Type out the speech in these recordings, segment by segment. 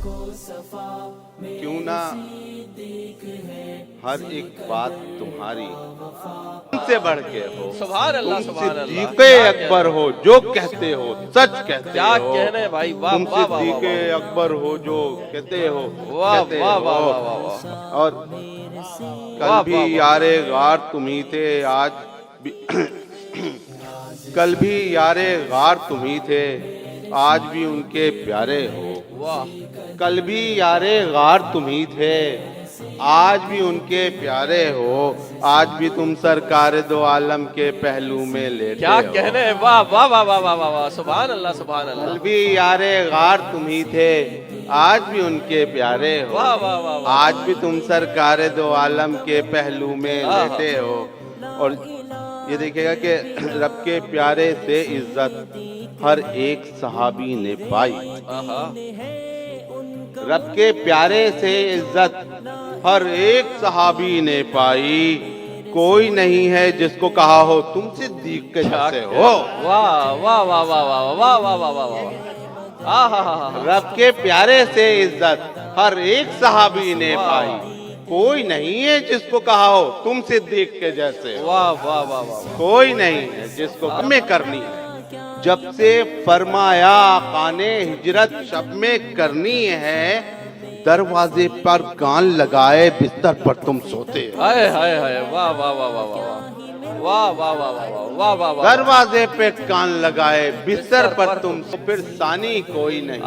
کیوں نہ ہر ایک بات تمہاری تم سے بڑھ کے ہو. سبحان اللہ تم سبحان اللہ. صدیق اکبر ہو, جو کہتے ہو سچ کہتے کیا ہو. کہنے بھائی, واہ تم واہ واہ صدیق واہ اکبر ہو, جو کہتے ہو واہ کہتے واہ واہ ہو. واہ واہ. اور کل بھی یار غار تم ہی تھے, آج بھی کل بھی یار غار تم ہی تھے, آج بھی ان کے پیارے ہو. واہ. کل بھی یار غار تم ہی تھے, آج بھی ان کے پیارے ہو. آج بھی تم سرکار دو عالم کے پہلو میں لیٹے کیا ہو. کہنے, واہ واہ واہ واہ واہ واہ. سبحان اللہ سبحان کل اللہ. بھی یار غار تم ہی تھے, آج بھی ان کے پیارے ہو. واہ واہ واہ واہ. آج بھی تم سرکار دو عالم کے پہلو میں لیٹے ہو. اور یہ دیکھے گا کہ رب کے پیارے سے عزت ہر ایک صحابی نے پائی. آہا. رب کے پیارے سے عزت ہر ایک صحابی نے پائی. کوئی نہیں ہے جس کو کہا ہو تم صدیق کے جیسے ہو. واہ واہ واہ واہ واہ واہ واہ واہ واہ واہ. آہا. رب کے پیارے سے عزت ہر ایک صحابی نے پائی. کوئی نہیں ہے جس کو کہا ہو تم صدیق کے جیسے ہو. واہ واہ واہ واہ. کوئی نہیں ہے جس کو ہمیں کرنی ہے. جب سے فرمایا آقا نے ہجرت شب میں کرنی ہے, دروازے پر کان لگائے بستر پر تم سوتے ہو. ہائے ہائے ہائے. واہ واہ واہ واہ واہ. واہ واہ واہ واہ واہ واہ واہ. دروازے پہ کان لگائے بستر پر تم سو. پھر ثانی کوئی نہیں.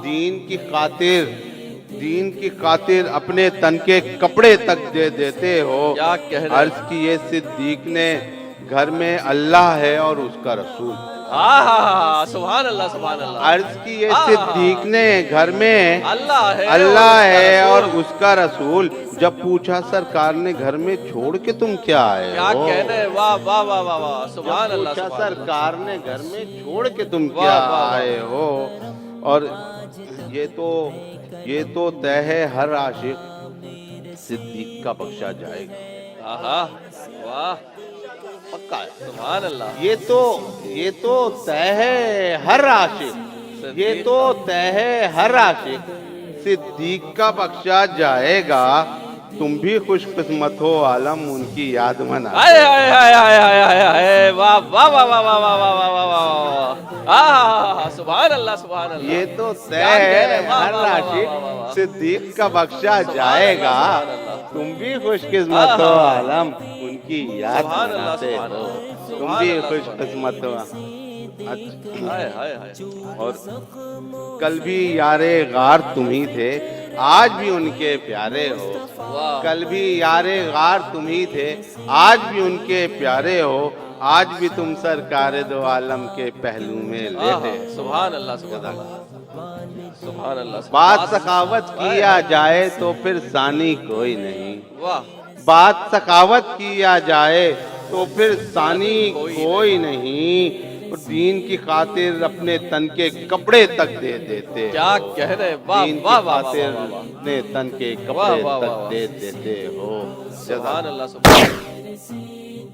دین کی خاطر اپنے تن کے کپڑے تک دے دیتے ہو. کیا کہنے. عرض کیے صدیق نے, گھر میں اللہ ہے اور اس کا رسول. آہا. سبحان اللہ سبحان اللہ. عرض کیے صدیق نے, گھر میں اللہ ہے اور اس کا رسول. جب پوچھا سرکار نے گھر میں چھوڑ کے تم کیا آئے کیا ہو. کہنے. واہ واہ واہ واہ واہ. سبحان جب اللہ پوچھا سبحان اللہ. سرکار نے گھر میں چھوڑ کے تم واہ، کیا واہ، واہ۔ آئے ہو. اور یہ تو طے ہے ہر عاشق صدیق کا بخشا جائے گا. آہا. واہ. پکا ہے. سبحان اللہ. یہ تو طے ہے ہر عاشق, یہ تو طے ہے ہر عاشق صدیق کا بخشا جائے گا. تم بھی خوش قسمت ہو عالم ان کی یاد منا. ہائے ہائے ہائے ہائے ہائے ہائے ہائے. واہ واہ واہ واہ واہ واہ واہ واہ واہ. آہا. سبحان اللہ سبحان اللہ. یہ تو طے ہے ہر عاشق صدیق کا بخشا جائے گا. تم بھی خوش قسمت ہو عالم ان کی یاد مناتے ہو. تم بھی خوش قسمت ہو. ہائے ہائے ہائے. اور کل بھی یار غار تم ہی تھے, آج بھی ان کے پیارے ہو. واہ. کل بھی یار غار تم ہی تھے, آج بھی ان کے پیارے ہو. آج بھی تم سرکار دو عالم کے پہلو میں لیٹے. سبحان اللہ سبحان اللہ. سبحان اللہ. بات سخاوت کیا جائے تو پھر ثانی کوئی نہیں. واہ. بات سخاوت کیا جائے تو پھر ثانی کوئی نہیں. دین کی خاطر اپنے تن کے کپڑے تک دے دیتے. کیا کہنے. واہ دین کی واہ واہ خاطر واہ. اپنے تن کے واہ، کپڑے واہ، تک واہ. دے دیتے ہو. سبحان اللہ سبحان اللہ.